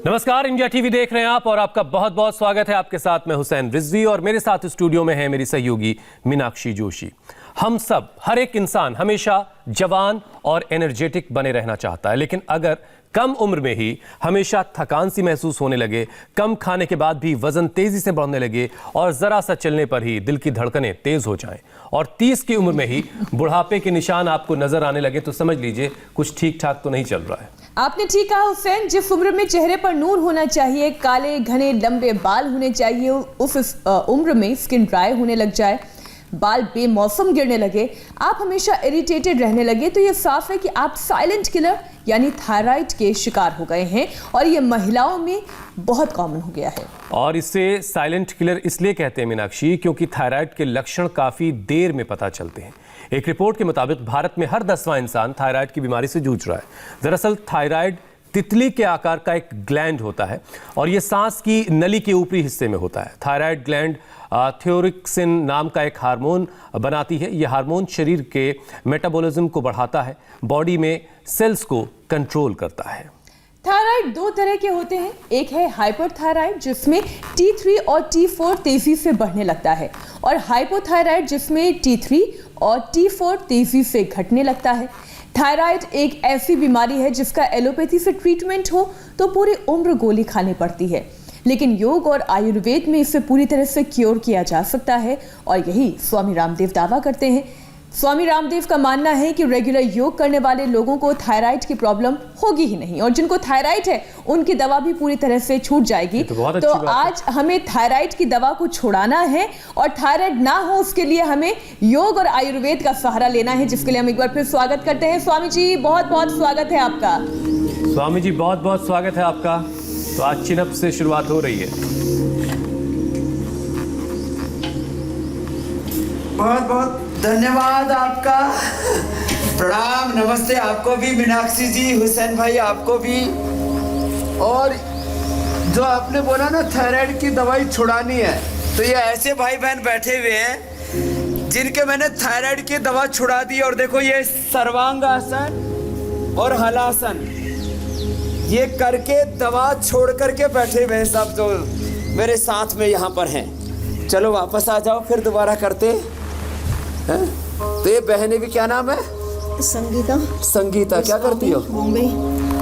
नमस्कार, India TV देख रहे हैं आप और आपका बहुत बहुत स्वागत है। आपके साथ मैं हुसैन रिजवी और मेरे साथ स्टूडियो में है मेरी सहयोगी मीनाक्षी जोशी। हम सब, हर एक इंसान हमेशा जवान और एनर्जेटिक बने रहना चाहता है, लेकिन अगर कम उम्र में ही हमेशा थकान सी महसूस होने लगे, कम खाने के बाद भी वजन तेजी से बढ़ने लगे और जरा सा चलने पर ही दिल की धड़कनें तेज हो जाएं और 30 की उम्र में ही बुढ़ापे के निशान आपको नजर आने लगे, तो समझ लीजिए कुछ ठीक ठाक तो नहीं चल रहा है। आपने ठीक कहा हुसैन, जिस उम्र में चेहरे पर नूर होना चाहिए, काले घने लंबे बाल होने चाहिए, उस उम्र में स्किन ड्राई होने लग जाए, बाल बेमौसम गिरने लगे, आप हमेशा इरिटेटेड रहने लगे, तो ये साफ है कि आप साइलेंट किलर यानी थायराइड के शिकार हो गए हैं और ये महिलाओं में बहुत कॉमन हो गया है। और इसे साइलेंट किलर इसलिए कहते हैं मीनाक्षी, क्योंकि थायराइड के लक्षण काफी देर में पता चलते हैं। एक रिपोर्ट के मुताबिक भारत में हर 10वां इंसान थायराइड की बीमारी से जूझ रहा है। दरअसल थायराइड तितली के आकार का एक ग्लैंड होता है और ये सांस की नली के ऊपरी हिस्से में होता है। थायराइड ग्लैंड थियोरिक्सिन नाम का एक हार्मोन बनाती है। यह हार्मोन शरीर के मेटाबॉलिज्म को बढ़ाता है, बॉडी में सेल्स को कंट्रोल करता है। थायराइड दो तरह के होते हैं, एक है हाइपरथायराइड जिसमें T3 और T4 तेजी से बढ़ने लगता है, और हाइपोथायराइड जिसमें T3 और T4 तेजी से घटने लगता है। थायराइड एक ऐसी बीमारी है जिसका एलोपैथी से ट्रीटमेंट हो तो पूरी उम्र गोली खानी पड़ती है, लेकिन योग और आयुर्वेद में इसे पूरी तरह से क्योर किया जा सकता है और यही स्वामी रामदेव दावा करते हैं। स्वामी रामदेव का मानना है कि रेगुलर योग करने वाले लोगों को थायराइड की प्रॉब्लम होगी ही नहीं और जिनको थायराइड है उनकी दवा भी पूरी तरह से छूट जाएगी। तो आज हमें थायराइड की दवा को छुड़ाना है और थायराइड ना हो उसके लिए हमें योग और आयुर्वेद का सहारा लेना है, जिसके लिए हम एक बार फिर स्वागत करते हैं। स्वामी जी बहुत बहुत स्वागत है आपका। स्वामी जी बहुत बहुत स्वागत है आपका। तो आज चिनअप से शुरुआत हो रही है। बहुत बहुत धन्यवाद आपका। प्रणाम, नमस्ते आपको भी मीनाक्षी जी, हुसैन भाई आपको भी। और जो आपने बोला ना थायराइड की दवाई छुड़ानी है, तो ये ऐसे भाई बहन बैठे हुए हैं जिनके मैंने थायराइड की दवा छुड़ा दी। और देखो ये सर्वांग आसन और हलासन ये करके दवा छोड़ करके बैठे हुए हैं सब जो मेरे साथ में यहाँ पर हैं। चलो वापस आ जाओ, फिर दोबारा करते हैं। तो ये बहनें भी, क्या नाम है? संगीता। संगीता क्या करती हो? मुंबई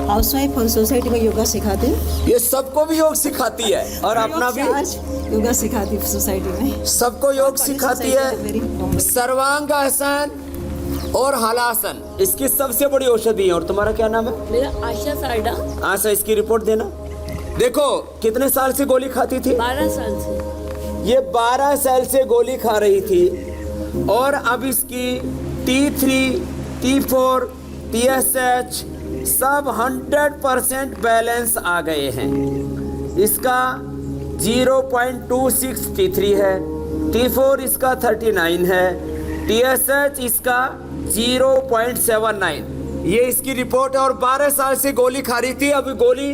हाउसवाइफ और सोसाइटी में योगा सिखाते हैं। ये सबको भी योग सिखाती है और अपना भी योगा सिखाती है सोसाइटी में। सबको योग सिखाती है। सर्वांग आसन और हलासन इसकी सबसे बड़ी औषधि है। और तुम्हारा क्या नाम है? मेरा आशा सारडा। आशा, इसकी रिपोर्ट देना। देखो कितने साल से गोली खाती थी? 12 साल से। ये 12 साल से गोली खा रही थी और अब इसकी T3, T4, TSH सब 100% बैलेंस आ गए हैं। इसका 0.26 T3 है, T4 इसका 39 है, TSH इसका 0.79। ये इसकी रिपोर्ट है। और 12 साल से गोली खा रही थी, अभी गोली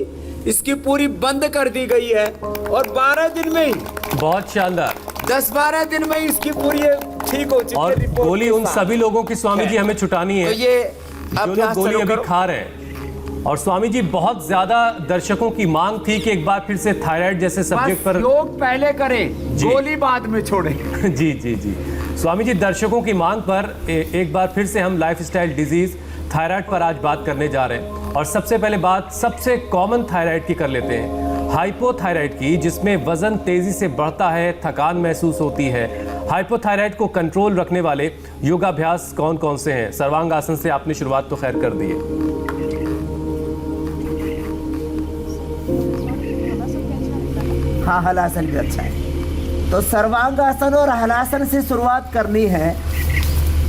इसकी पूरी बंद कर दी गई है और 12 दिन में ही, बहुत शानदार, 10-12 दिन में इसकी पूरी ठीक हो चुकी है। और गोली उन सभी लोगों की स्वामी जी हमें छुटानी है तो ये जो लोग गोली अभी खा रहे हैं। और स्वामी जी बहुत ज्यादा दर्शकों की मांग थी कि एक बार फिर से थायराइड जैसे सब्जेक्ट पर योग पहले करें, गोली बाद में छोड़ें। जी जी जी स्वामी जी, दर्शकों की मांग पर एक बार फिर से हम लाइफस्टाइल डिजीज थायराइड पर आज बात करने जा रहे हैं। और सबसे पहले बात सबसे कॉमन थायराइड की कर लेते हैं, हाइपोथायराइड की, जिसमें वजन तेजी से बढ़ता है, थकान महसूस होती है। हाइपोथायराइड को कंट्रोल रखने वाले योगाभ्यास कौन कौन से हैं? सर्वांग आसन से आपने शुरुआत तो खैर कर दी है। हाँ, हलासन भी अच्छा है। तो सर्वांग आसन और हलासन से शुरुआत करनी है।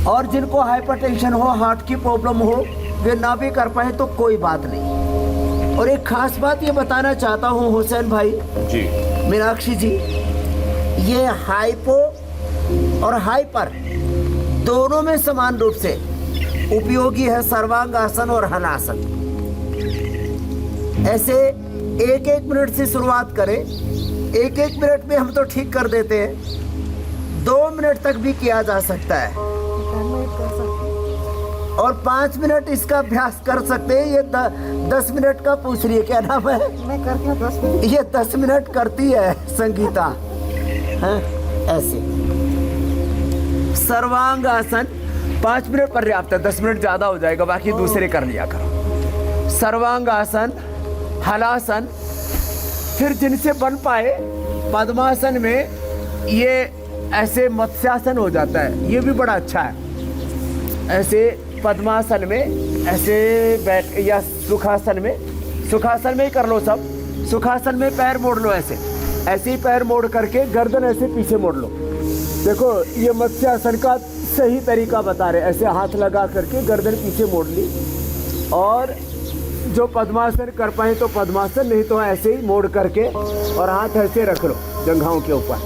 और जिनको हाइपरटेंशन हो, हार्ट की प्रॉब्लम हो, वे ना भी कर पाए तो कोई बात नहीं। और एक खास बात ये बताना चाहता हूँ हुसैन भाई जी, मीनाक्षी जी, ये हाइपो और हाइपर दोनों में समान रूप से उपयोगी है सर्वांग आसन और हलासन। ऐसे 1-1 मिनट से शुरुआत करें। 1-1 मिनट में हम तो ठीक कर देते हैं, 2 मिनट तक भी किया जा सकता है। और 5 मिनट इसका अभ्यास कर सकते हैं। ये 10 मिनट का पूछ रही है, क्या नाम है? मैं करती हूँ 10 मिनट। ये 10 मिनट करती है संगीता। हाँ, ऐसे सर्वांग आसन 5 मिनट पर्याप्त है, 10 मिनट ज्यादा हो जाएगा, बाकी दूसरे कर लिया करो। सर्वांग आसन, हलासन, फिर जिनसे बन पाए पद्मासन में ये ऐसे मत्स्यासन हो जाता है, ये भी बड़ा अच्छा है। ऐसे पद्मासन में ऐसे बैठ, या सुखासन में ही कर लो सब। सुखासन में पैर मोड़ लो, ऐसे ऐसे ही पैर मोड़ करके गर्दन ऐसे पीछे मोड़ लो। देखो ये मत्स्यासन का सही तरीका बता रहे, ऐसे हाथ लगा करके गर्दन पीछे मोड़ ली, और जो पद्मासन कर पाए तो पद्मासन, नहीं तो ऐसे ही मोड़ करके और हाथ ऐसे रख लो जंघाओं के ऊपर,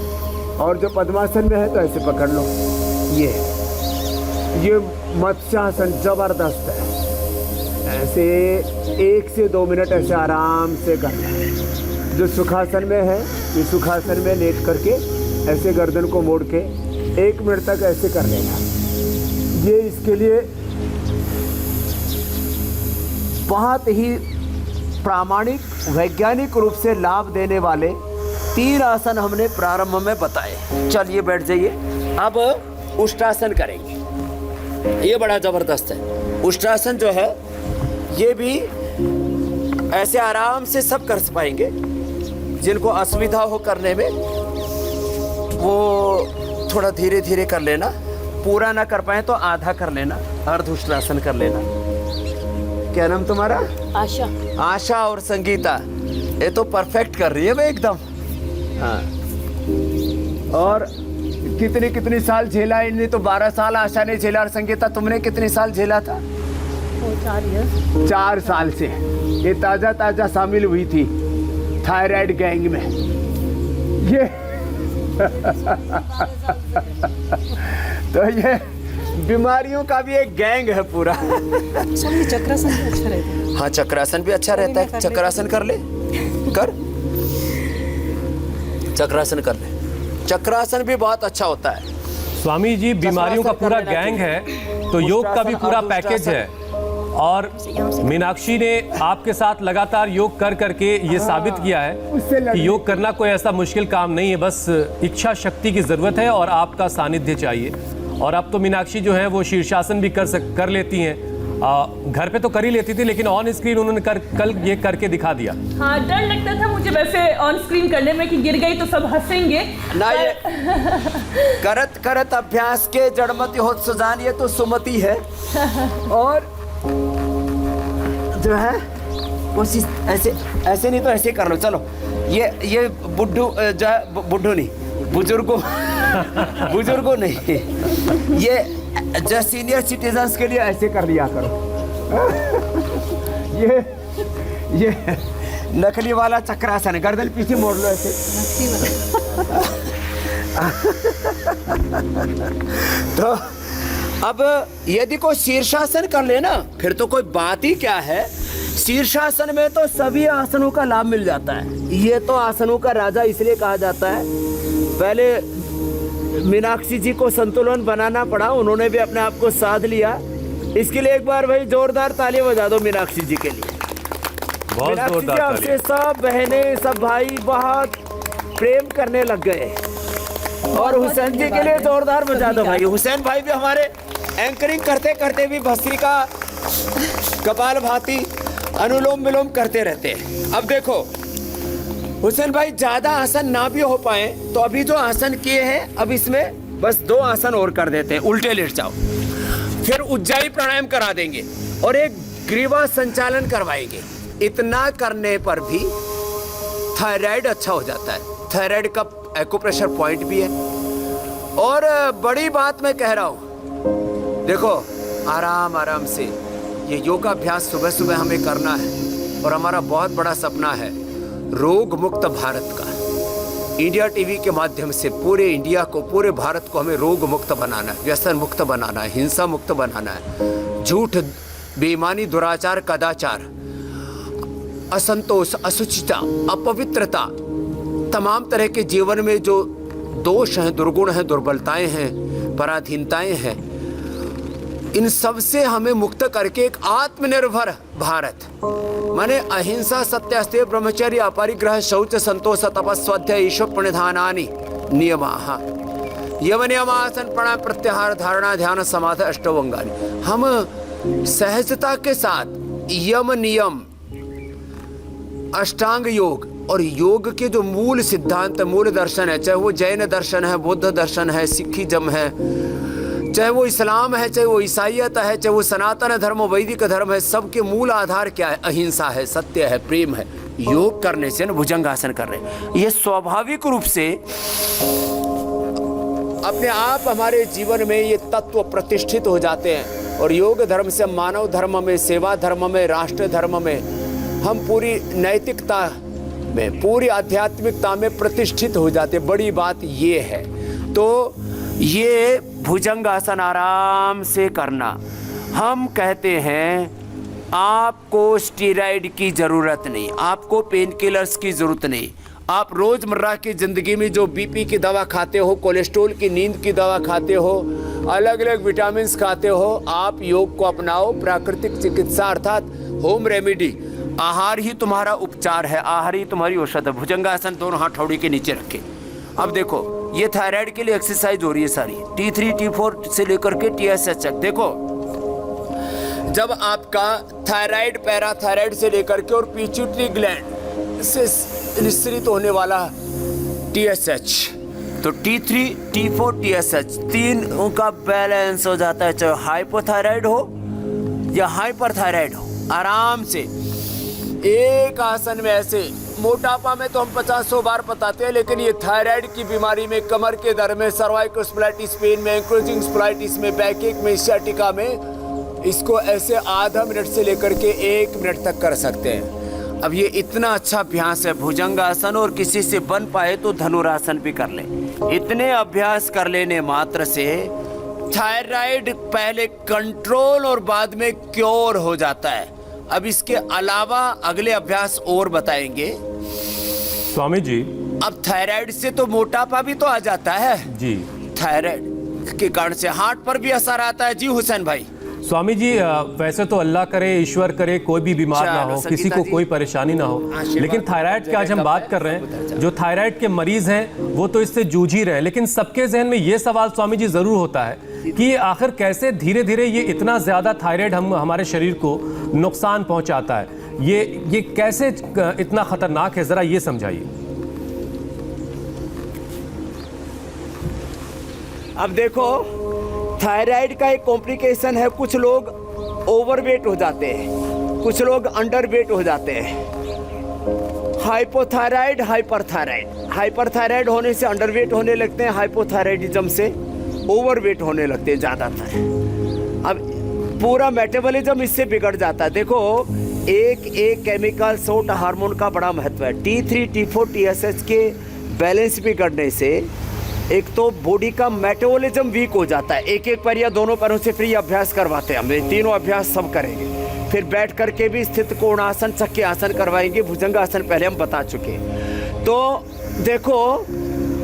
और जो पद्मासन में है तो ऐसे पकड़ लो। ये मत्स्यासन जबरदस्त है। ऐसे 1 से 2 मिनट ऐसे आराम से करना है। जो सुखासन में है, ये सुखासन में लेट करके ऐसे गर्दन को मोड़ के 1 मिनट तक ऐसे कर लेना। ये इसके लिए बहुत ही प्रामाणिक वैज्ञानिक रूप से लाभ देने वाले 3 आसन हमने प्रारंभ में बताए। चलिए बैठ जाइए। अब उष्ट्रासन करेंगे। ये बड़ा जबरदस्त है। उष्ट्रासन जो है ये भी ऐसे आराम से सब कर पाएंगे। जिनको असुविधा हो करने में वो थोड़ा धीरे धीरे कर लेना, पूरा ना कर पाए तो आधा कर लेना, अर्ध उष्ट्रासन कर लेना। क्या नाम तुम्हारा? आशा। आशा और संगीता, ये तो परफेक्ट कर रही है मैं एकदम। हाँ, और कितनी साल झेला इन्हें? तो 12 साल आशा ने झेला। और संगीता तुमने कितने साल झेला था? 4 साल से। ये ताजा शामिल हुई थी थायराइड गैंग में। ये तो ये बीमारियों का भी एक गैंग है पूरा। चक्रासन भी अच्छा रहता है। हाँ, चक्रासन भी अच्छा रहता है। चक्रासन कर ले, कर चक्रासन कर ले। चक्रासन भी बहुत अच्छा होता है। स्वामी जी, बीमारियों का पूरा गैंग है तो योग का भी पूरा पैकेज है। और मीनाक्षी ने आपके साथ लगातार योग कर करके ये साबित किया है कि योग करना कोई ऐसा मुश्किल काम नहीं है, बस इच्छा शक्ति की जरूरत है और आपका सानिध्य चाहिए। और अब तो मीनाक्षी जो है वो शीर्षासन भी कर लेती हैं। घर पे तो कर ही लेती थी, लेकिन ऑन स्क्रीन उन्होंने कल ये करके दिखा दिया। हाँ, डर लगता था मुझे वैसे ऑन स्क्रीन करने में कि गिर गई तो सब हंसेंगे ना। ये करत करत अभ्यास के जड़मति होत सुजान, ये तो सुमति है। और जो है कोशिश ऐसे नहीं तो ऐसे कर लो। चलो ये बुड्ढू जो है, बुड्ढू नहीं, बुजुर्गों नहीं, ये जो सीनियर सिटीजन्स के लिए ऐसे कर लिया करो। ये नकली वाला चक्रासन है, गर्दन पीछे मोड़ लो ऐसे। तो अब यदि कोई शीर्षासन कर लेना फिर तो कोई बात ही क्या है। शीर्षासन में तो सभी आसनों का लाभ मिल जाता है। ये तो आसनों का राजा इसलिए कहा जाता है। पहले मीनाक्षी जी को संतुलन बनाना पड़ा, उन्होंने भी अपने आप को साध लिया। इसके लिए एक बार भाई जोरदार ताली बजा दो मीनाक्षी जी के लिए। बहुत जोरदार ताली। आपसे सब बहनें सब भाई बहुत प्रेम करने लग गए। और हुसैन जी के लिए जोरदार बजा दो भाई। हुसैन भाई भी हमारे एंकरिंग करते करते भी भस्त्रिका, कपालभाति, अनुलोम विलोम करते रहते हैं। अब देखो हुसैन भाई, ज्यादा आसन ना भी हो पाए तो अभी जो आसन किए हैं अब इसमें बस 2 आसन और कर देते हैं। उल्टे लेट जाओ, फिर उज्जाई प्राणायाम करा देंगे और एक ग्रीवा संचालन करवाएंगे। इतना करने पर भी थायराइड अच्छा हो जाता है। थायराइड का एक्यूप्रेशर पॉइंट भी है। और बड़ी बात मैं कह रहा हूं, देखो आराम आराम से ये योगाभ्यास सुबह सुबह हमें करना है। और हमारा बहुत बड़ा सपना है रोग मुक्त भारत का। इंडिया टीवी के माध्यम से पूरे इंडिया को, पूरे भारत को हमें रोग मुक्त बनाना है, व्यसन मुक्त बनाना है, हिंसा मुक्त बनाना है। झूठ, बेईमानी, दुराचार, कदाचार, असंतोष, असुचिता, अपवित्रता, तमाम तरह के जीवन में जो दोष हैं, दुर्गुण हैं, दुर्बलताएं हैं, पराधीनताएं हैं, इन सब से हमें मुक्त करके एक आत्मनिर्भर भारत, माने अहिंसा, सत्य, अस्तेय, ब्रह्मचर्य, अपरिग्रह, शौच, संतोष, तपस्वाध्याय, ईश्वर प्रणिधानानि नियमाः, यम नियम, आसन, प्राणायाम, प्रत्याहार, धारणा, ध्यान, समाधि, अष्टांगानि। हम सहजता के साथ यम नियम, अष्टांग योग और योग के जो मूल सिद्धांत, मूल दर्शन है, चाहे वो जैन दर्शन है, बौद्ध दर्शन है, सिखिज्म है, चाहे वो इस्लाम है, चाहे वो ईसाईयत है, चाहे वो सनातन धर्म, वैदिक धर्म है, सबके मूल आधार क्या है? अहिंसा है, सत्य है, प्रेम है। योग करने से ना, भुजंगासन कर रहे हैं, ये स्वाभाविक रूप से अपने आप हमारे जीवन में ये तत्व प्रतिष्ठित हो जाते हैं। और योग धर्म से मानव धर्म में, सेवा धर्म में, राष्ट्र धर्म में हम पूरी नैतिकता में, पूरी आध्यात्मिकता में प्रतिष्ठित हो जाते। बड़ी बात ये है। तो ये भुजंगासन आराम से करना। हम कहते हैं आपको स्टेरॉइड की ज़रूरत नहीं, आपको पेन किलर्स की ज़रूरत नहीं। आप रोज़मर्रा की ज़िंदगी में जो बीपी की दवा खाते हो, कोलेस्ट्रॉल की, नींद की दवा खाते हो, अलग अलग विटामिन खाते हो, आप योग को अपनाओ। प्राकृतिक चिकित्सा अर्थात होम रेमेडी, आहार ही तुम्हारा उपचार है, आहार ही तुम्हारी औषध है। भुजंगासन दोनों हाथ हथौड़ी के नीचे रखे। अब देखो, ये थायराइड के लिए एक्सरसाइज हो रही है सारी, T3 T4 से लेकर के TSH तक। देखो, जब आपका थायराइड, पैराथायराइड से लेकर के और पिट्यूटरी ग्लैंड से निस्सरित होने वाला TSH, तो T3 T4 TSH तीनों का बैलेंस हो जाता है। चाहे हाइपोथायराइड हो या हाइपरथायराइड हो, आराम से एक आसन में ऐसे। मोटापा में तो हम 50-100 बार बताते हैं, लेकिन ये थायराइड की बीमारी में, कमर के दर्द में, सर्वाइकल स्प्लाइटिस पेन में, एंक्लोजिंग स्प्लाइटिस में, बैकएक में, सियाटिका में, इसको ऐसे आधा मिनट से लेकर के 1 मिनट तक कर सकते हैं। अब ये इतना अच्छा अभ्यास है भुजंगासन, और किसी से बन पाए तो धनुरासन भी कर ले। इतने अभ्यास कर लेने मात्र से थायराइड पहले कंट्रोल और बाद में क्योर हो जाता है। अब इसके अलावा अगले अभ्यास और बताएंगे स्वामी जी। अब थायराइड से तो मोटापा भी तो आ जाता है जी, थायराइड के कारण से हार्ट पर भी असर आता है। जी हुसैन भाई। स्वामी जी, वैसे तो अल्लाह करे, ईश्वर करे, कोई भी बीमार ना हो, किसी को कोई परेशानी ना हो, लेकिन थायराइड की आज हम बात कर रहे हैं। जो थायराइड के मरीज हैं वो तो इससे जूझ ही रहे हैं, लेकिन सबके जहन में ये सवाल स्वामी जी जरूर होता है कि आखिर कैसे धीरे धीरे ये इतना ज्यादा थायराइड हमारे शरीर को नुकसान पहुंचाता है, ये कैसे इतना खतरनाक है, जरा ये समझाइए। अब देखो, थायराइड का एक कॉम्प्लिकेशन है। कुछ लोग ओवरवेट हो जाते हैं, कुछ लोग अंडरवेट हो जाते हैं। हाइपोथायराइड, हाइपरथायराइड, हाइपरथायराइड होने से अंडरवेट होने लगते हैं, हाइपोथायराइडिज्म से ओवरवेट होने लगते हैं ज़्यादातर। अब पूरा मेटाबॉलिज्म इससे बिगड़ जाता है। देखो, एक केमिकल सोट हार्मोन का बड़ा महत्व है। T3 T4 TSH के बैलेंस बिगड़ने से एक तो बॉडी का मेटाबॉलिज्म वीक हो जाता है। एक पैर या दोनों पैरों से फ्री अभ्यास करवाते हैं हम, तीनों अभ्यास सब करेंगे। फिर बैठ करके भी स्थित कोणासन, चक्के आसन करवाएंगे। भुजंगासन पहले हम बता चुके। तो देखो,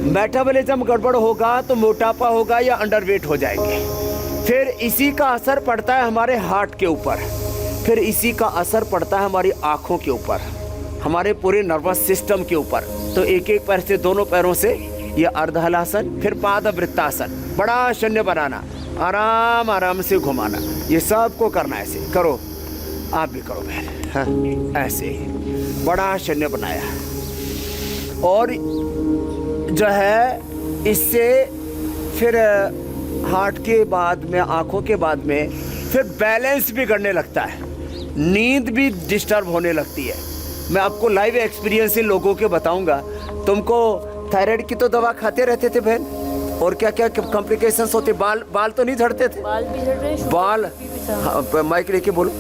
मेटाबॉलिज्म गड़बड़ होगा तो मोटापा होगा या अंडरवेट हो जाएंगे। फिर इसी का असर पड़ता है हमारे हार्ट के ऊपर, फिर इसी का असर पड़ता है हमारी आँखों के ऊपर, हमारे पूरे नर्वस सिस्टम के ऊपर। तो एक पैर से, दोनों पैरों से ये अर्धहलासन, फिर पादवृत्तासन, बड़ा शून्य बनाना, आराम आराम से घुमाना, ये सबको करना। ऐसे करो, आप भी करो बहन। हाँ, ऐसे ही बड़ा शून्य बनाया। और जो है इससे फिर हार्ट के बाद में, आँखों के बाद में फिर बैलेंस भी करने लगता है, नींद भी डिस्टर्ब होने लगती है। मैं आपको लाइव एक्सपीरियंस इन लोगों के बताऊंगा। तुमको थायराइड की तो दवा खाते रहते थे बहन, और क्या क्या कॉम्प्लिकेशंस होते? बाल तो नहीं झड़ते थे? बाल भी झड़ रहे हैं, बाल, हाँ, माइक लेके बोलो।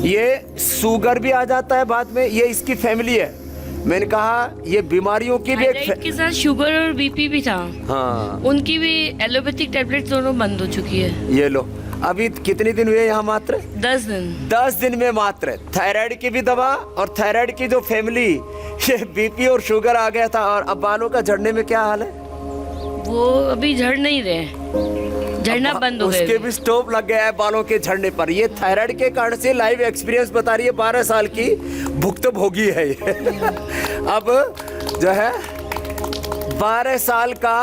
ये शुगर भी आ जाता है बाद में, ये इसकी फैमिली है। मैंने कहा ये बीमारियों की भी थायराइड के साथ शुगर और बीपी भी था। हाँ, उनकी भी एलोपैथिक टैबलेट दोनों बंद हो चुकी है। ये लो। अभी कितने दिन हुए यहाँ? मात्र 10 दिन। 10 दिन में मात्र थायराइड की भी दवा, और थायराइड की जो फैमिली, ये बीपी और शुगर आ गया था। और अब बालों का झड़ने में क्या हाल है? वो अभी झड़ नहीं रहे, झड़ना बंद हो गए उसके भी स्टॉप लग गया है बालों के झड़ने पर। ये थायराइड के कारण से लाइव एक्सपीरियंस बता रही है, 12 साल की भुक्तभोगी है ये। अब जो है 12 साल का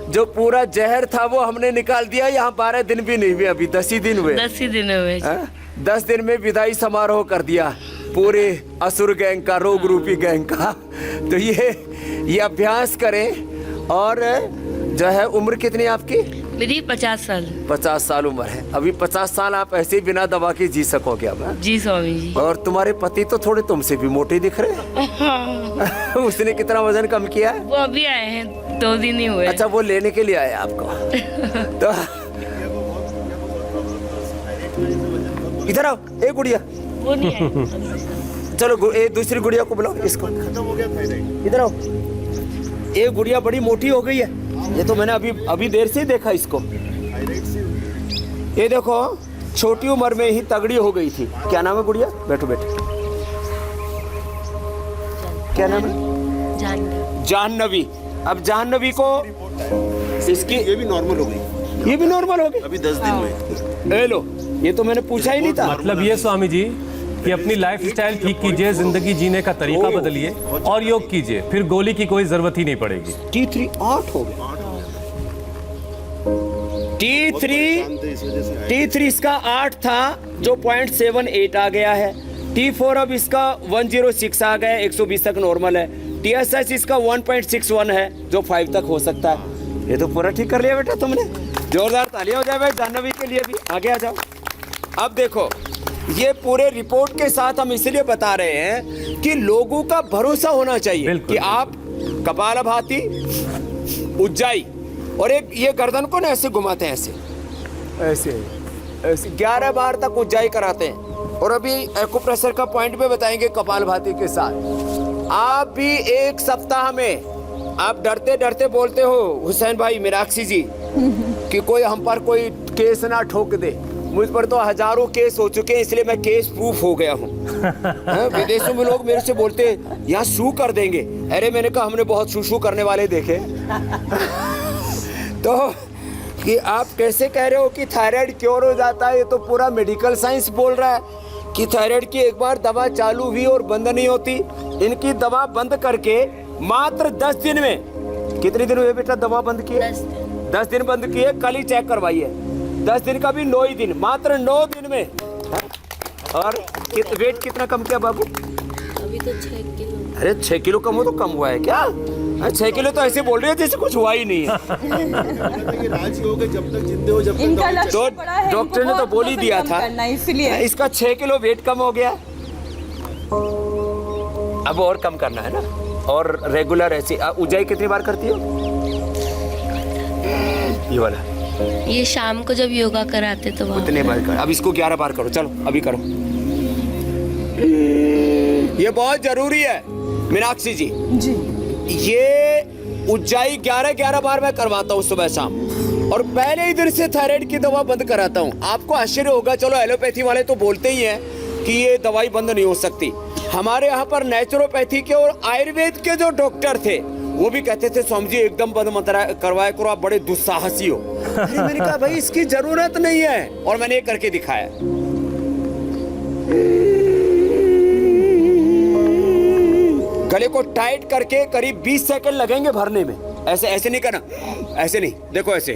जो पूरा जहर था वो हमने निकाल दिया। यहाँ 12 दिन भी नहीं हुए, अभी 10 ही दिन हुए। 10 ही दिन हुए। 10 दिन में विदाई समारोह कर दिया पूरे असुर गैंग का, रोग रूपी गैंग का। तो ये अभ्यास करें। और जो है उम्र कितनी है आपकी? मेरी 50 साल। 50 साल उम्र है। अभी 50 साल आप ऐसे ही बिना दवा के जी सकोगे अब। जी स्वामी जी। और तुम्हारे पति तो थोड़े तुमसे भी मोटे दिख रहे हैं। उसने कितना वजन कम किया है? वो अभी आए हैं, 2 दिन ही हुए। अच्छा, वो लेने के लिए आए आपको। तो इधर आओ, एक गुड़िया। वो नहीं आए। चलो दूसरी गुड़िया को बुलाओ, इसको। इधर आओ। एक गुड़िया बड़ी मोटी हो गई है। ये तो मैंने अभी देर से ही देखा इसको। ये देखो, छोटी उम्र में ही तगड़ी हो गई थी। क्या नाम है गुड़िया? बैठो बैठो। क्या नाम है? जाह्नवी। अब जाह्नवी को इसकी ये भी नॉर्मल हो गई। ये भी नॉर्मल हो गई अभी 10 दिन हुए। ले लो, ये तो मैंने पूछा ही नहीं था। मतलब ये स्वामी जी कि अपनी लाइफ स्टाइल ठीक कीजिए, जिंदगी जीने का तरीका बदलिए और योग कीजिए, फिर गोली की कोई जरूरत ही नहीं पड़ेगी। T3 8 हो गया। T3 इसका 8 था जो 0.78 आ गया है। T4 अब इसका 106 आ गया, 120 तक नॉर्मल है। TSH इसका 1.61 है जो 5 तक हो सकता है। ये तो पूरा ठीक कर लिया बेटा तुमने। जोरदार तालियां हो जाए भाई जाह्नवी के लिए भी। आगे आ जाओ। अब देखो, ये पूरे रिपोर्ट के साथ हम इसलिए बता रहे हैं कि लोगों का भरोसा होना चाहिए कि आप कपालभाति, उज्जाई और एक ये गर्दन को ना ऐसे घुमाते हैं, ऐसे 11 बार तक उज्जाई कराते हैं। और अभी एक्यूप्रेशर का पॉइंट पे बताएंगे कपालभाति के साथ। आप भी 1 सप्ताह में, आप डरते डरते बोलते हो हुसैन भाई, मीनाक्षी जी, कि कोई हम पर कोई केस ना ठोक दे। मुझ पर तो हजारों केस हो चुके हैं, इसलिए मैं केस प्रूफ हो गया हूँ। विदेशों में लोग मेरे से बोलते हैं यहाँ शू कर देंगे। अरे मैंने कहा हमने बहुत शू करने वाले देखे। तो कि आप कैसे कह रहे हो कि थायराइड क्योर हो जाता है? ये तो पूरा मेडिकल साइंस बोल रहा है कि थायराइड की एक बार दवा चालू हुई और बंद नहीं होती। इनकी दवा बंद करके मात्र 10 दिन में, कितने दिन हुए बेटा दवा बंद किए? 10 दिन बंद किए। कल ही चेक करवाइए, 10 दिन का भी 9 ही दिन, मात्र 9 दिन में। और वेट कितना कम किया बाबू? अभी तो 6 किलो। अरे 6 किलो कम हो तो कम हुआ है क्या? 6 किलो तो ऐसे बोल रहे हैं जैसे कुछ हुआ ही नहीं है। राज योग है, जब तक जिंदे हो जब तक इनका दवाई लक्ष्य बड़ा है, डॉक्टर ने इनको तो बोल ही बहुत दिया कम था। करना है, इसलिए इसका 6 किलो वेट कम हो गया। अब और कम करना है ना। और रेगुलर ऐसे उज्जाई कितनी बार करती हो? ये वाला ये शाम को जब योगा कराते तो वहाँ कितने बार कर? अब इसको 11 बार करो। चलो अभी करो। ये बहुत जरूरी है मीनाक्षी जी। ये उज्जाई 11 बार मैं करवाता हूँ सुबह शाम, और पहले ही दिन से थायराइड की दवा बंद कराता हूँ। आपको आश्चर्य होगा, चलो एलोपैथी वाले तो बोलते ही हैं कि ये दवाई बंद नहीं हो सकती। हमारे यहाँ पर नेचुरोपैथी के और आयुर्वेद के जो डॉक्टर थे वो भी कहते थे स्वामी जी एकदम बंद मत करवाया करो, आप बड़े दुस्साहसी हो। मैंने कहा भाई इसकी जरूरत नहीं है, और मैंने ये करके दिखाया। गले को टाइट करके करीब 20 सेकंड लगेंगे भरने में। ऐसे ऐसे नहीं करना, ऐसे नहीं, देखो ऐसे।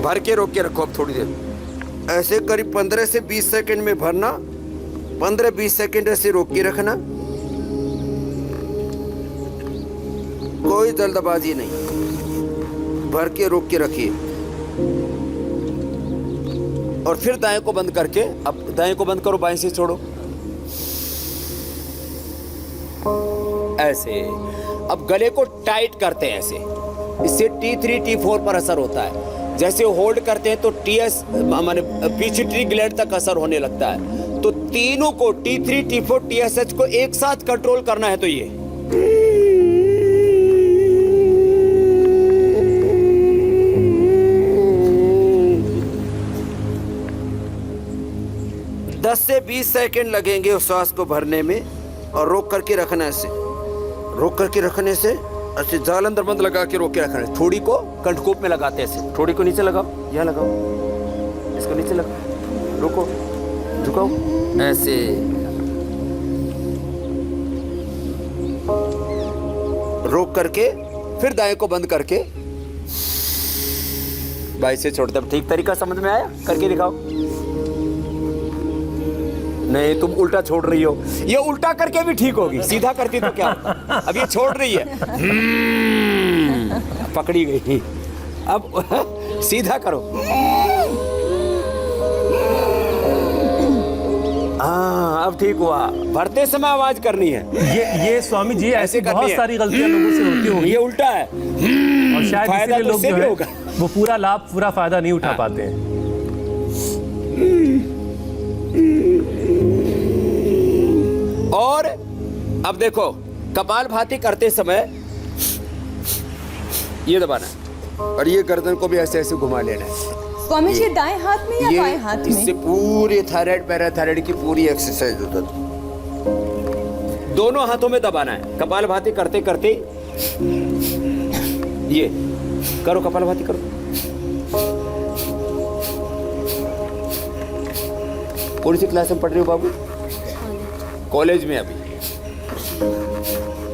भर के रोक के रखो अब थोड़ी देर। ऐसे करीब 15 से 20 सेकंड में भरना, 15-20 सेकंड ऐसे रोक के रखना। कोई जल्दबाजी नहीं, भर के रोक के रखिए। और फिर दाएं को बंद करके, अब दाएं को बंद करो, बाएं से छोड़ो, ऐसे। अब गले को टाइट करते हैं ऐसे, इससे T3 T4 पर असर होता है। जैसे होल्ड करते हैं तो TS माने पिट्यूटरी ग्लैंड तक असर होने लगता है। तो तीनों को T3 T4 TSH को एक साथ कंट्रोल करना है। तो ये 10 से 20 सेकंड लगेंगे उस सांस को भरने में, और रोक करके रखना ऐसे। रोक करके रखने से ऐसे जालंधर बंद लगा के रोक के रखना है। थोड़ी को कंठकोप में लगाते हैं ऐसे, थोड़ी को नीचे लगाओ, यहाँ लगाओ, इसको नीचे लगाओ, रुको, झुकाओ, ऐसे। रोक करके फिर दाएं को बंद करके बाई से छोड़ दे। ठीक तरीका समझ में आया? करके दिखाओ। नहीं, तुम उल्टा छोड़ रही हो। ये उल्टा करके भी ठीक होगी, सीधा करती तो क्या? अब ये छोड़ रही है, पकड़ी गई। अब सीधा करो। हाँ, अब ठीक हुआ। भरते समय आवाज करनी है। ये स्वामी जी ऐसी करनी बहुत है। सारी गलतियां लोगों से होती होंगी ये उल्टा है, और शायद फायदा इसीलिए तो लोग उससे जो भी है होगा। वो पूरा लाभ, पूरा फायदा नहीं उठा पाते हैं। और अब देखो, कपालभाति करते समय ये दबाना है और ये गर्दन को भी ऐसे ऐसे घुमा लेना है। स्वामी जी दाएं हाथ में या बाएं हाथ इससे में? पूरी थायराइड पैराथायराइड की पूरी एक्सरसाइज होता है। दोनों हाथों में दबाना है। कपालभाति करते करते ये करो, कपालभाति करो। कौन सी क्लास में पढ़ रहे हो बाबू? कॉलेज में अभी।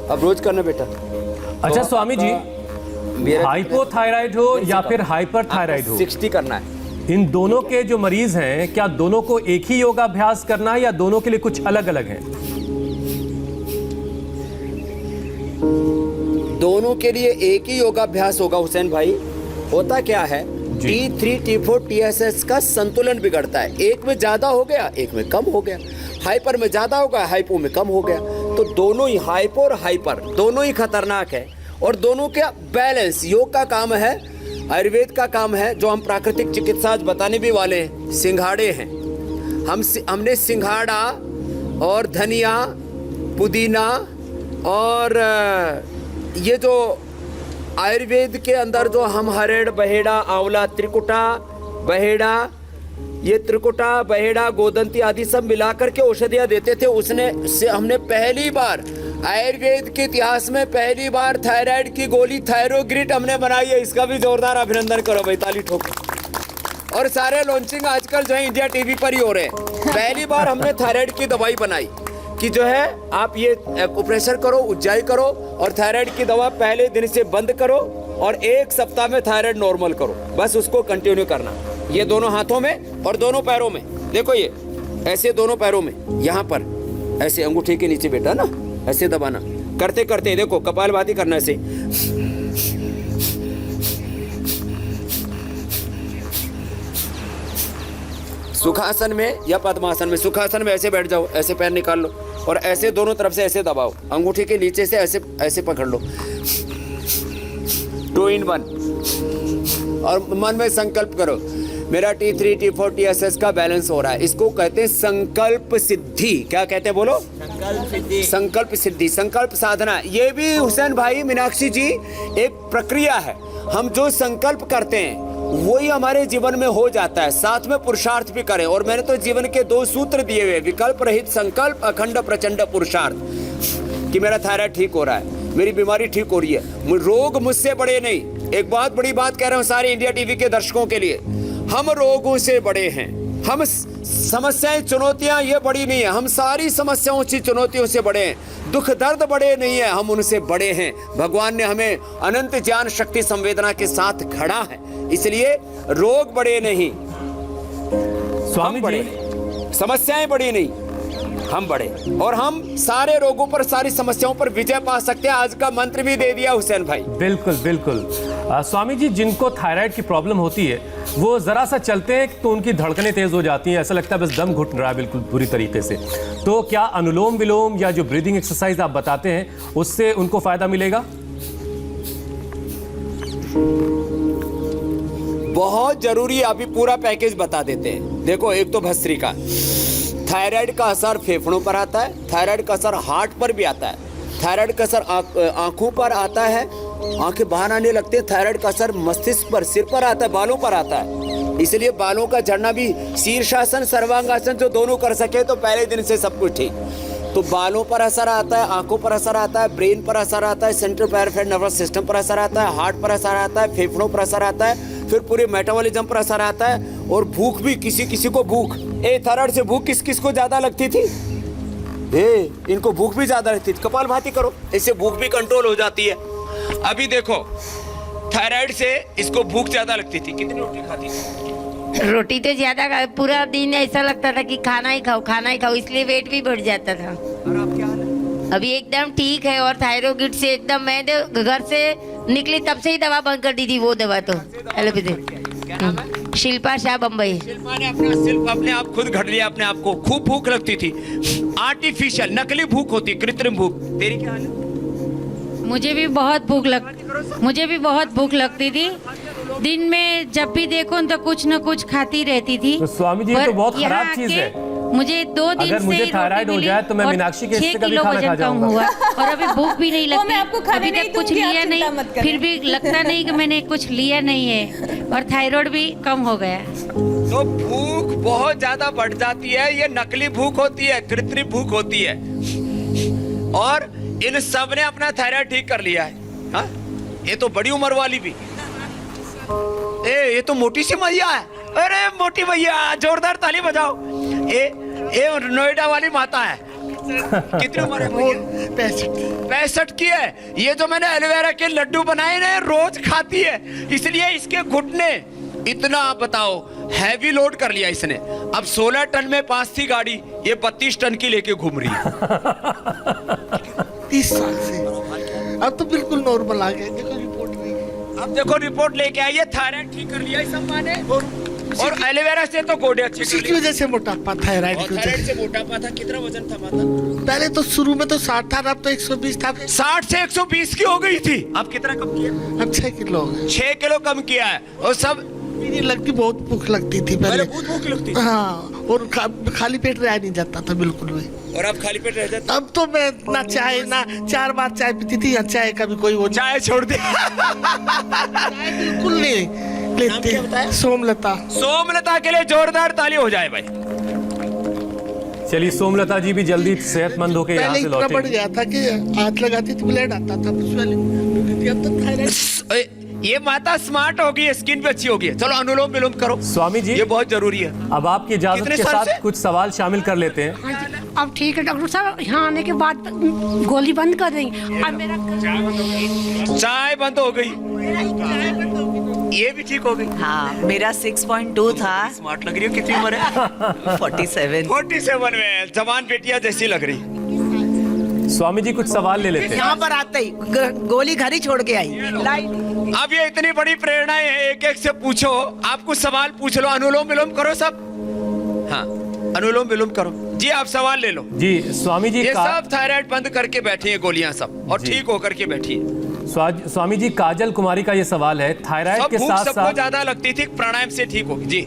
अब रोज करना बेटा। अच्छा स्वामी जी, मेरा हाइपोथायराइड हो या फिर हाइपरथायराइड हो, 60 करना है। इन दोनों के जो मरीज हैं, क्या दोनों को एक ही योगाभ्यास करना है या दोनों के लिए कुछ अलग अलग है? दोनों के लिए एक ही योगाभ्यास होगा हुसैन भाई। होता क्या है, T3, T4, TSS का संतुलन बिगड़ता है। एक में ज्यादा हो गया, एक में कम हो गया। हाइपर में ज्यादा होगा, हाइपो में कम हो गया। तो दोनों ही हाइपो और हाइपर दोनों ही खतरनाक है। और दोनों का बैलेंस योग का काम है, आयुर्वेद का काम है, जो हम प्राकृतिक चिकित्सा आज बताने भी वाले हैं। सिंघाड़े हैं, हमने सिंघाड़ा और धनिया, पुदीना और ये जो आयुर्वेद के अंदर जो हम हरेड़, बहेड़ा, आंवला, त्रिकुटा, बहेड़ा, ये त्रिकुटा, बहेड़ा, गोदंती आदि सब मिलाकर के औषधियां देते थे। हमने पहली बार आयुर्वेद के इतिहास में पहली बार थायराइड की गोली थायरोग्रिड हमने बनाई है। इसका भी जोरदार अभिनंदन करो भाई, ताली ठोको। और सारे लॉन्चिंग आजकल जो है इंडिया टीवी पर ही हो रहे हैं। पहली बार हमने थायराइड की दवाई बनाई कि जो है आप ये प्रेशर करो, उज्जाई करो और थायराइड की दवा पहले दिन से बंद करो और 1 सप्ताह में थायराइड नॉर्मल करो। बस उसको कंटिन्यू करना। ये दोनों हाथों में और दोनों पैरों में, देखो ये ऐसे दोनों पैरों में, यहाँ पर ऐसे अंगूठे के नीचे बेटा ना, ऐसे दबाना। करते करते देखो कपालभाति करना ऐसे। सुखासन में या पद्मासन में, सुखासन में ऐसे बैठ जाओ, ऐसे पैर निकाल लो और ऐसे दोनों तरफ से ऐसे दबाओ, अंगूठे के नीचे से ऐसे ऐसे पकड़ लो, 2 in 1। और मन में संकल्प करो, मेरा T3, T4, TSS का बैलेंस हो रहा है। इसको कहते हैं संकल्प सिद्धि। क्या कहते हैं बोलो? संकल्प सिद्धि, संकल्प साधना। ये भी हुसैन भाई, मीनाक्षी जी, एक प्रक्रिया है। हम जो संकल्प करते हैं वही हमारे जीवन में हो जाता है। साथ में पुरुषार्थ भी करें। और मैंने तो जीवन के 2 सूत्र दिए हुए, विकल्प रहित संकल्प, अखंड प्रचंड पुरुषार्थ। कि मेरा थायराइड ठीक हो रहा है, मेरी बीमारी ठीक हो रही है, रोग मुझसे बड़े नहीं। एक बहुत बड़ी बात कह रहा हूं सारे इंडिया टीवी के दर्शकों के लिए, हम रोगों से बड़े हैं। हम समस्याएं, चुनौतियां ये बड़ी नहीं है, हम सारी समस्याओं से, चुनौतियों से बड़े हैं। दुख दर्द बड़े नहीं है, हम उनसे बड़े हैं। भगवान ने हमें अनंत ज्ञान शक्ति संवेदना के साथ खड़ा है, इसलिए रोग बड़े नहीं, स्वामी बड़े जी, समस्याएं बड़ी नहीं, हम बड़े। और हम सारे रोगों पर, सारी समस्याओं पर विजय पा सकते हैं। आज का मंत्र भी दे दिया हुसैन भाई। बिल्कुल बिल्कुल। स्वामी जी, जिनको थायराइड की प्रॉब्लम होती है वो जरा सा चलते हैं तो उनकी धड़कनें तेज हो जाती हैं, ऐसा लगता है बस दम घुट रहा है बिल्कुल पूरी तरीके से। तो क्या अनुलोम विलोम या जो ब्रीदिंग एक्सरसाइज आप बताते हैं उससे उनको फायदा मिलेगा? बहुत जरूरी है, अभी पूरा पैकेज बता देते हैं। देखो, एक तो भस्त्रिका, थायराइड का असर फेफड़ों पर आता है, थायराइड का असर हार्ट पर भी आता है, थायराइड का असर आंखों पर आता है, आंखें बाहर आने लगते हैं। थायराइड का असर मस्तिष्क पर, सिर पर आता है, बालों पर आता है। इसलिए बालों का झड़ना भी, शीर्षासन, सर्वांगासन जो दोनों कर सके तो पहले दिन से सब कुछ ठीक। तो बालों पर असर आता है, आंखों पर असर आता है, ब्रेन पर असर आता है, सेंट्रल पैराफेरल नर्वस सिस्टम पर असर आता है, हार्ट पर असर आता है, फेफड़ों पर असर आता है, फिर पूरे मेटाबॉलिज्म पर असर आता है। और भूख भी, किसी किसी को भूख, थायराइड से भूख किस किस को ज्यादा लगती थी? इनको भूख भी ज्यादा लगती थी। कपालभाति करो, इससे भूख भी कंट्रोल हो जाती है। अभी देखो, थायराइड से इसको भूख ज्यादा लगती थी, कितनी रोटी खाती थी? रोटी तो ज्यादा, पूरा दिन ऐसा लगता था कि खाना ही खाओ, इसलिए वेट भी बढ़ जाता था। और अब क्या हाल है? अभी एकदम ठीक है। और थायरोइड से एकदम, मैं तो घर से निकली तब से ही दवा बंद कर दी थी, वो दवा तो एलोपैथी। शिल्पा शाह, बम्बई। शिल्पा ने अपने आप खुद घट लिया अपने आप को। खूब भूख लगती थी, आर्टिफिशियल, नकली भूख होती, कृत्रिम भूख। तेरी क्या हाल है? मुझे भी बहुत भूख लगती थी। दिन में जब भी देखो तो कुछ न कुछ खाती रहती थी। तो स्वामी जी, ये तो बहुत खराब चीज है। मुझे 2 दिन अगर मुझे थायराइड हो जाए तो मैं मीनाक्षी के हिस्से का भी खाना खा जाऊंगा। हुआ और अभी भूख भी नहीं लगती। मैं आपको खाने अभी नहीं तक कुछ दूंगी, आप लिया चिंता मत नहीं, करें। फिर भी लगता नहीं कि मैंने कुछ लिया नहीं है। और थायराइड भी कम हो गया। तो भूख बहुत ज्यादा बढ़ जाती है। ये नकली भूख होती है, कृत्रिम भूख होती है। और इन सब ने अपना थायराइड ठीक कर लिया है। हाँ? ये तो बड़ी उम्र वाली भी। ये तो मोटी सी मैया है। अरे मोटी मैया, जोरदार ताली बजाओ। ये नोएडा वाली माता है। कितनी उम्र है भैया? 65 की है। ये जो मैंने एलोवेरा के लड्डू बनाए ना, रोज खाती है, इसलिए इसके घुटने इतना, बताओ, हैवी लोड कर लिया इसने। अब 16 टन में 5 थी गाड़ी, ये 32 टन की लेके घूम रही है। 30 साल से अब तो बिल्कुल नॉर्मल आ गया। देखो रिपोर्ट नहीं, अब देखो रिपोर्ट लेके आई है, थायराइड ठीक कर लिया इस अम्मा ने। और एलोवेरा से तो गोडे अच्छे उसी की वजह से मोटापा, थायराइड की वजह थायराइड से मोटापा था। कितना वजन था माता? पहले तो शुरू में तो 60 था, अब तो 120 था। 60 से 120 की हो गई थी। अब कितना कम किया? अब 6 किलो हो गए। 6 किलो कम किया है। और सब मेरी लगती, बहुत भूख लगती थी पहले। बहुत भूख लगती। हाँ, और खाली पेट रह नहीं जाता था बिल्कुल भी। और अब खाली पेट रह जाता? अब तो मैं ना चाय, ना 4 बार चाय पीती थी, या चाय का भी कोई वो चाय छोड़ दी। चाय बिल्कुल नहीं लेती। सोमलता। सोमलता के लिए जोरदार ताली हो जाए भाई। चलिए, सोमलता जी भी जल्दी सेहतमंद होकर यहाँ पहले से इतना बढ़ लौटेंगे। गया था कि हाथ लगाती थी ब्लड आता था। अब तो थायराइड। ये माता स्मार्ट होगी, स्किन भी अच्छी होगी। चलो अनुलोम विलोम करो स्वामी जी, ये बहुत जरूरी है। अब आपकी इजाजत कितने के साल साथ से? कुछ सवाल शामिल कर लेते हैं। अब ठीक है डॉक्टर साहब, यहाँ आने के बाद गोली बंद कर देंगे। अब मेरा चाय बंद हो गई, ये भी ठीक हो गई। हाँ, मेरा 6.2 था। स्मार्ट लग रही हो। कितनी उम्र है? 47 में जवान बेटियां जैसी लग रही। स्वामी जी, कुछ सवाल ले लेते हैं। यहाँ पर आते ही गोली घर ही छोड़ के आई। अब ये इतनी बड़ी प्रेरणाएं हैं, एक एक से पूछो। आप कुछ सवाल पूछ लो, अनुलोम विलोम करो सब। हाँ, अनुलोम विलोम करो जी। आप सवाल ले लो जी। स्वामी जी, ये सब थायराइड बंद करके बैठी है गोलियां सब, और ठीक होकर के बैठी है। स्वामी जी, काजल कुमारी का ये सवाल है, थायराइड के साथ सबको साथ ज्यादा लगती थी, प्राणायाम से ठीक होगी जी।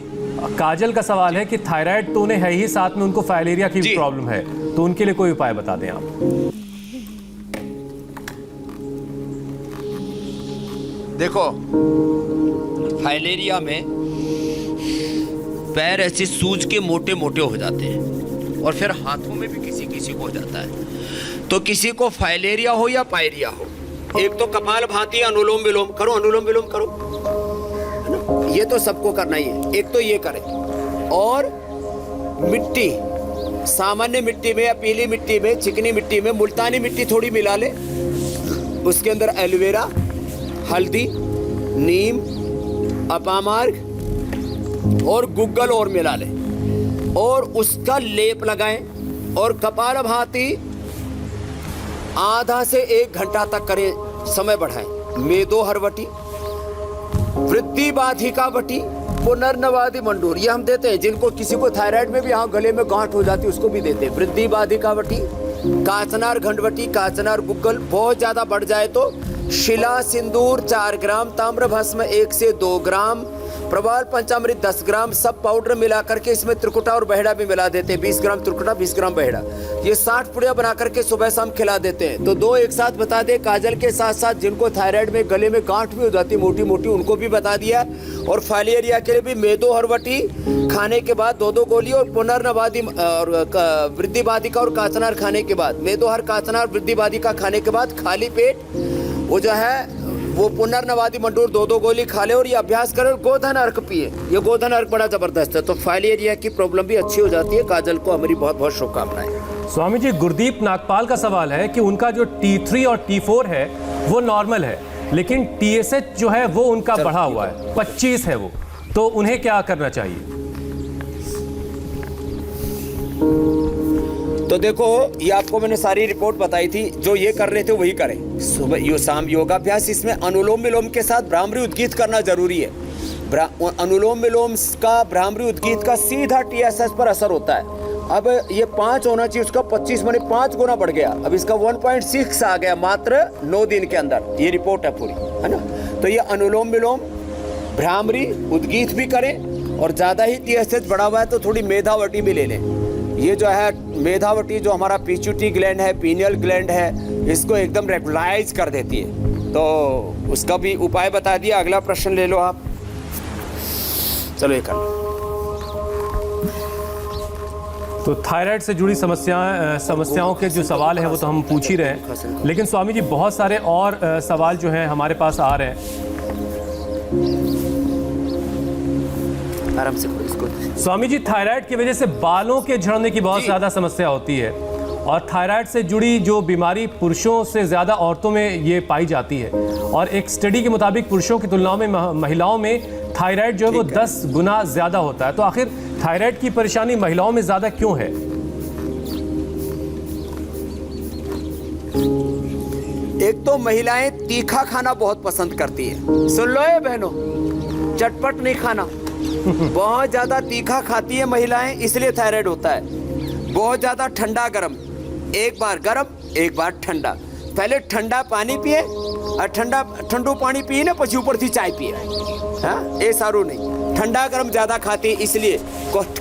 काजल का सवाल है कि थायराइड तो उन्हें है ही, साथ में उनको फाइलेरिया की भी प्रॉब्लम है, तो उनके लिए कोई उपाय बता दें आप। देखो, फाइलेरिया में पैर ऐसे सूज के मोटे मोटे हो जाते हैं, और फिर हाथों में भी किसी किसी को हो जाता है। तो किसी को फाइलेरिया हो या पायरिया हो, एक तो कपालभाति, अनुलोम विलोम करो। अनुलोम विलोम करो, ये तो सबको करना ही है। एक तो ये करें, और मिट्टी, सामान्य मिट्टी में या पीली मिट्टी में, चिकनी मिट्टी में मुल्तानी मिट्टी थोड़ी मिला ले, उसके अंदर एलोवेरा, हल्दी, नीम, अपामार्ग और गुग्गल और मिला ले, और उसका लेप लगाएं। और कपालभाति आधा से 1 घंटा तक करें, समय बढ़ाएं। मेदो हरवटी, वृद्धि बाधिका वटी, पुनर्नवादि मंडूर, ये हम देते हैं। जिनको किसी को थायराइड में भी यहाँ गले में गांठ हो जाती है, उसको भी देते हैं। वृद्धि बाधिका वटी, काचनार घंटवटी, काचनार गुग्गल। बहुत ज्यादा बढ़ जाए तो शिला सिंदूर 4 ग्राम, ताम्र भस्म 1 से 2 ग्राम, प्रवाल पंचामृत 10 ग्राम, सब पाउडर मिला करके इसमें त्रिकुटा और बहेड़ा भी मिला देते हैं। 20 ग्राम त्रिकुटा, 20 ग्राम बहेड़ा, ये 60 पुड़िया बना करके सुबह शाम खिला देते हैं। तो 2 एक साथ बता दे। काजल के साथ साथ जिनको थायराइड में गले में गांठ भी हो जाती मोटी मोटी, उनको भी बता दिया। और फाइलेरिया के लिए भी मेदो हरवटी खाने के बाद 2-2 गोली, और पुनर्नवादी और वृद्धिवादिका और काचनार खाने के बाद, मेदोहर काचनार वृद्धिवादिका खाने के बाद खाली पेट वो जो है वो पुनर्नवादी मंडूर 2-2 गोली खा ले और ये अभ्यास करे। गोधन अर्क पिए, ये गोधन अर्क बड़ा जबरदस्त है, तो फाइलेरिया की प्रॉब्लम भी अच्छी हो जाती है। काजल को हमारी बहुत बहुत शुभकामनाएं। स्वामी जी, गुरदीप नागपाल का सवाल है कि उनका जो T3 और T4 है वो नॉर्मल है, लेकिन TSH जो है वो उनका बढ़ा हुआ है, 25 है वो, तो उन्हें क्या करना चाहिए? तो देखो, ये आपको मैंने सारी रिपोर्ट बताई थी, जो ये कर रहे थे वही करें। सुबह शाम योगाभ्यास, इसमें अनुलोम विलोम के साथ भ्रामरी उद्गीत करना जरूरी है। अनुलोम विलोम का, भ्रामरी उद्गीत का सीधा TSH पर असर होता है। अब ये 5 होना चाहिए, उसका 25 माने 5 गुना बढ़ गया। अब इसका 1.6 आ गया मात्र 9 दिन के अंदर। ये रिपोर्ट है पूरी, है ना। तो ये अनुलोम विलोम, भ्रामरी उद्गीत भी करें, और ज़्यादा ही TSH बढ़ा हुआ है तो थोड़ी मेधावटी भी ले लें। ये जो है मेधावटी, जो हमारा पिट्यूटरी ग्लैंड है, पीनियल ग्लैंड है, इसको एकदम रेगुलाइज कर देती है। तो उसका भी उपाय बता दिया। अगला प्रश्न ले लो आप। चलो ये कर लो। तो थायराइड से जुड़ी समस्याओं के जो सवाल हैं वो तो हम पूछ ही रहे हैं, लेकिन स्वामी जी बहुत सारे और सवाल जो हैं हमारे पास आ रहे हैं। आराम से करो इसको। स्वामी जी, थायराइड की वजह से बालों के झड़ने की बहुत ज़्यादा समस्या होती है, और थायराइड से जुड़ी जो बीमारी पुरुषों से ज़्यादा औरतों में ये पाई जाती है, और एक स्टडी के मुताबिक पुरुषों की तुलना में महिलाओं में थायराइड जो है वो 10 गुना ज़्यादा होता है। तो आखिर थायराइड की परेशानी महिलाओं में ज़्यादा क्यों है? एक तो महिलाएं तीखा खाना बहुत पसंद करती है। सुन लो ये बहनों, चटपट नहीं खाना। बहुत ज्यादा तीखा खाती है महिलाएं, इसलिए थायराइड होता है। बहुत ज्यादा ठंडा गरम, एक बार गरम एक बार ठंडा। पहले ठंडा पानी पिए और ठंडू पानी पिए ना, પછી ऊपर से चाय पिए। हाँ, ये सारू नहीं। ठंडा गरम ज्यादा खाती है, इसलिए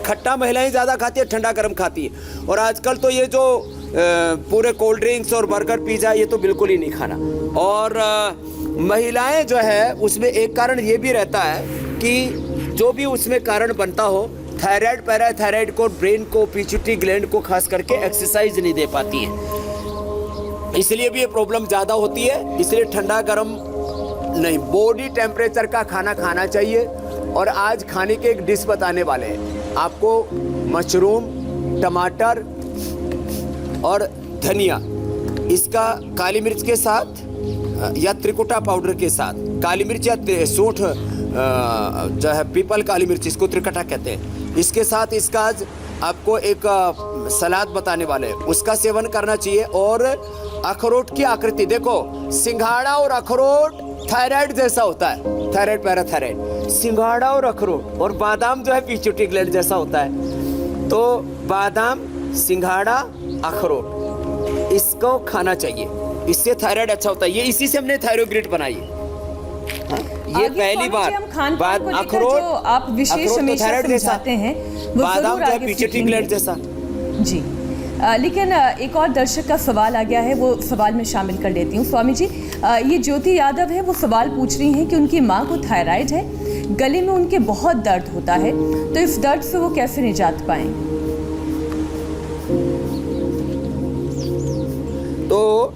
खट्टा महिलाएं ज्यादा खाती है, ठंडा गरम खाती है। और आजकल तो ये जो पूरे कोल्ड ड्रिंक्स और बर्गर पिज्जा, ये तो बिल्कुल ही नहीं खाना। और महिलाएं जो है उसमें एक कारण ये भी रहता है कि जो भी उसमें कारण बनता हो, थायराइड पैराथायराइड को, ब्रेन को, पिट्यूटरी ग्लैंड को खास करके एक्सरसाइज नहीं दे पाती है, इसलिए भी ये प्रॉब्लम ज़्यादा होती है। इसलिए ठंडा गरम नहीं, बॉडी टेम्परेचर का खाना खाना चाहिए। और आज खाने के एक डिश बताने वाले हैं आपको, मशरूम, टमाटर और धनिया, इसका काली मिर्च के साथ या त्रिकुटा पाउडर के साथ, काली मिर्च या सूंठ जो है पीपल काली मिर्च, इसको त्रिकटा कहते हैं, इसके साथ इसका आज आपको एक सलाद बताने वाले हैं, उसका सेवन करना चाहिए। और अखरोट की आकृति देखो, सिंघाड़ा और अखरोट थायराइड जैसा होता है, थायराइड पैराथायराइड। सिंघाड़ा और अखरोट, और बादाम जो है पिट्यूटरी ग्लैंड जैसा होता है। तो बादाम, सिंघाड़ा, अखरोट, इसको खाना चाहिए, इससे थायराइड अच्छा होता है। ये इसी से हमने थायरोग्रिड बनाई है। ये पहली बार बाद अखरोट, आप विशेष हमेशा समझाते हैं, वो बादाम जरूर जो आगे पिट्यूटरी ग्लैंड जैसा। जी, लेकिन एक और दर्शक का सवाल आ गया है, वो सवाल में शामिल कर लेती हूँ। स्वामी जी, ये ज्योति यादव है, वो सवाल पूछ रही हैं कि उनकी माँ को थायराइड है, गले में उनके बहुत दर्द होता है, तो इस दर्द से वो कैसे निजात पाएं? तो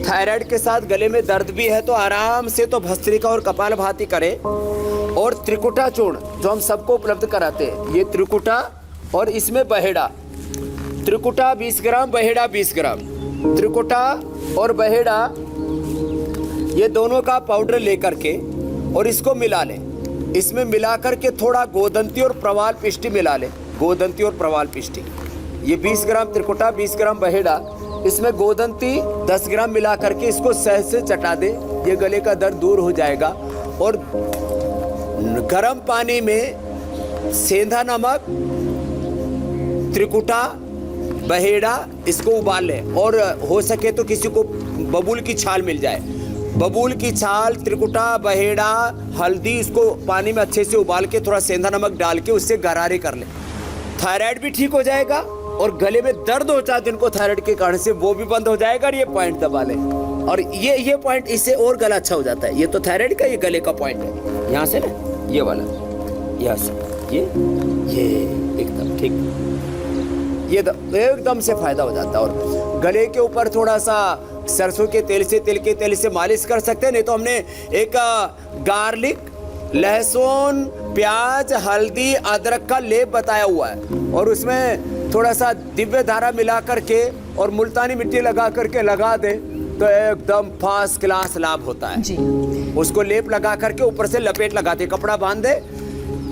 थायराइड के साथ गले में दर्द भी है तो आराम से तो भस्त्रिका और कपालभाति करें, और त्रिकुटा चूर्ण जो हम सबको उपलब्ध कराते हैं, ये त्रिकुटा और इसमें बहेड़ा, त्रिकुटा 20 ग्राम, बहेड़ा 20 ग्राम, त्रिकुटा और बहेड़ा ये दोनों का पाउडर लेकर के और इसको मिला लें। इसमें मिला करके थोड़ा गोदंती और प्रवाल पिष्टी मिला लें, गोदंती और प्रवाल पिष्टी। ये 20 ग्राम त्रिकुटा, 20 ग्राम बहेड़ा, इसमें गोदंती 10 ग्राम मिला करके इसको सहज से चटा दे, ये गले का दर्द दूर हो जाएगा। और गर्म पानी में सेंधा नमक, त्रिकुटा, बहेड़ा, इसको उबाल लें, और हो सके तो किसी को बबूल की छाल मिल जाए, बबूल की छाल, त्रिकुटा, बहेड़ा, हल्दी, इसको पानी में अच्छे से उबाल के थोड़ा सेंधा नमक डाल के उससे गरारे कर ले। थायराइड भी ठीक हो जाएगा और गले में दर्द होता है जिनको थायराइड के कारण से, वो भी बंद हो जाएगा। और ये पॉइंट दबा ले और ये पॉइंट, इससे और गला अच्छा हो जाता है। ये तो थायराइड का ये गले का पॉइंट है, यहाँ से ना ये वाला, यहाँ से ये एकदम ठीक, ये एकदम से फायदा हो जाता है। और गले के ऊपर थोड़ा सा सरसों के तेल से, तिल के तेल से मालिश कर सकते हैं। नहीं तो हमने एक गार्लिक, लहसुन, प्याज, हल्दी, अदरक का लेप बताया हुआ है और उसमें थोड़ा सा दिव्य धारा मिला करके और मुल्तानी मिट्टी लगा करके लगा दे तो एकदम फर्स्ट क्लास लाभ होता है जी। उसको लेप लगा करके ऊपर से लपेट लगाते, कपड़ा बांध दे,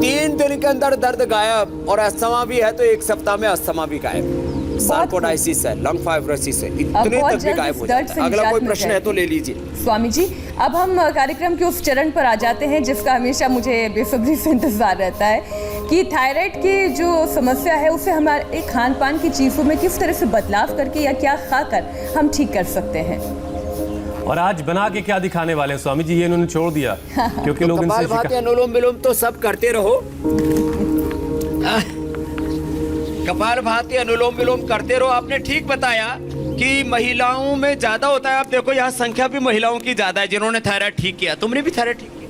3 दिन के अंदर दर्द गायब। और अस्थमा भी है तो 1 सप्ताह में अस्थमा भी गायब। सार्कोइडाइसिस है, लंग फाइब्रोसिस है, इतने तक भी गायब हो जाता है। अगला कोई प्रश्न है तो ले लीजिए। स्वामी जी, अब हम कार्यक्रम के उस चरण पर आ जाते हैं जिसका हमेशा मुझे बेसब्री से इंतजार रहता है कि थायराइड की जो समस्या है उसे हमारे खान पान की चीज़ों में किस तरह से बदलाव करके या क्या खाकर हम ठीक कर सकते हैं। और आज बना के क्या दिखाने वाले हैं स्वामी जी, ये इन्होंने छोड़ दिया क्योंकि लोग इनसे कपालभाति, अनुलोम विलोम तो सब करते रहो। कपालभाति, अनुलोम विलोम करते रहो। आपने ठीक बताया कि महिलाओं में ज्यादा होता है। आप देखो यहाँ संख्या भी महिलाओं की ज्यादा है जिन्होंने थायराइड ठीक किया। तुमने भी थायराइड ठीक किया,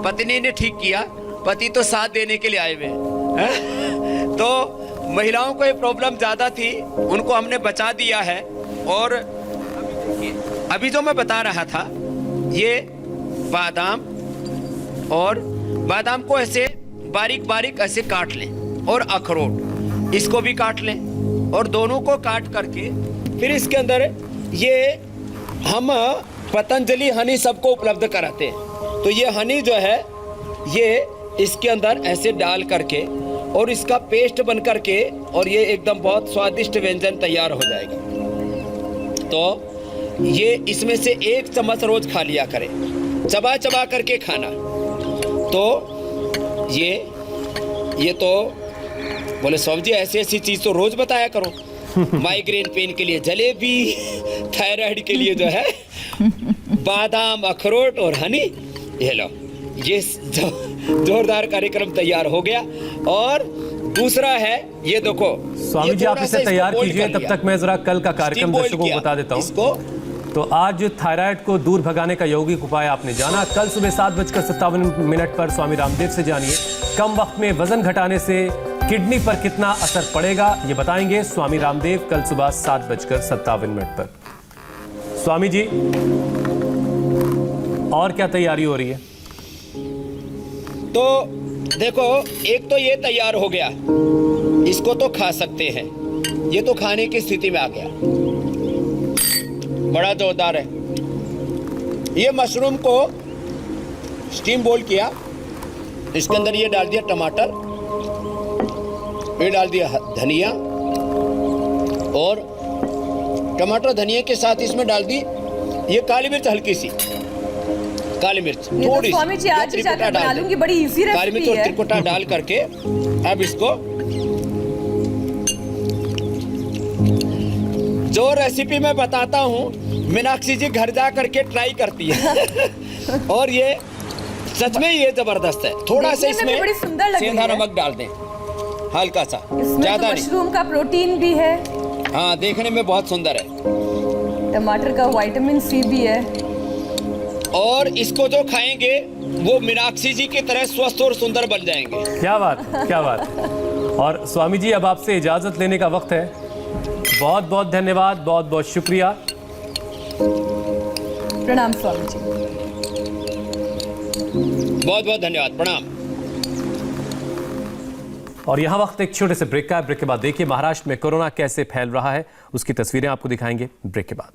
पत्नी ने ठीक किया, पति तो साथ देने के लिए आए हुए हैं। तो महिलाओं को ये प्रॉब्लम ज्यादा थी, उनको हमने बचा दिया है। और अभी जो मैं बता रहा था, ये बादाम, और बादाम को ऐसे बारीक बारीक ऐसे काट लें, और अखरोट इसको भी काट लें, और दोनों को काट करके फिर इसके अंदर ये हम पतंजलि हनी सबको उपलब्ध कराते हैं। तो ये हनी जो है ये इसके अंदर ऐसे डाल करके और इसका पेस्ट बन करके, और ये एकदम बहुत स्वादिष्ट व्यंजन तैयार हो जाएगा। तो ये इसमें से 1 चम्मच रोज खा लिया करें, चबा चबा करके खाना। तो ये तो बोले स्वामी जी ऐसी ऐसी चीज तो रोज बताया करो। माइग्रेन पेन के लिए जलेबी, थायराइड के लिए जो है बादाम, अखरोट और हनी। ये लो, ये जोरदार कार्यक्रम तैयार हो गया। और दूसरा है, ये देखो स्वामी जी, आप इसे तैयार कीजिए, तब तक मैं जरा कल का कार्यक्रम दर्शकों को बता देता हूँ। तो आज थायराइड को दूर भगाने का यौगिक उपाय आपने जाना। कल सुबह 7:57 पर स्वामी रामदेव से जानिए कम वक्त में वजन घटाने से किडनी पर कितना असर पड़ेगा, ये बताएंगे स्वामी रामदेव कल सुबह 7:57 पर। स्वामी जी, और क्या तैयारी हो रही है? तो देखो, एक तो ये तैयार हो गया, इसको तो खा सकते हैं, ये तो खाने की स्थिति में आ गया, बड़ा जोरदार है। ये मशरूम को स्टीम बॉईल किया, इसके अंदर ये डाल दिया टमाटर, ये डाल दिया धनिया, और टमाटर धनिया के साथ इसमें डाल दी ये काली मिर्च, हल्की सी काली मिर्च, थोड़ी स्वामी जी आज ही जाकर बना लूंगी, बड़ी इजी रेसिपी है। काली मिर्च और त्रिकुटा डाल करके अब इसको, जो रेसिपी मैं बताता हूँ मीनाक्षी जी घर जा करके ट्राई करती है और ये सच में ये जबरदस्त है। थोड़ा सा इसमें सेंधा नमक डाल दें, हल्का सा, ज्यादा नहीं। मशरूम का प्रोटीन भी है, हाँ देखने में बहुत सुंदर है। टमाटर का विटामिन सी भी है, और इसको जो खाएंगे वो मीनाक्षी जी की तरह स्वस्थ और सुंदर बन जाएंगे। क्या बात, क्या बात। और स्वामी जी, अब आपसे इजाजत लेने का वक्त है। बहुत बहुत धन्यवाद, बहुत बहुत शुक्रिया। प्रणाम स्वामी जी। बहुत बहुत धन्यवाद, प्रणाम। और यहाँ वक्त एक छोटे से ब्रेक का है। ब्रेक के बाद देखिए महाराष्ट्र में कोरोना कैसे फैल रहा है, उसकी तस्वीरें आपको दिखाएंगे ब्रेक के बाद।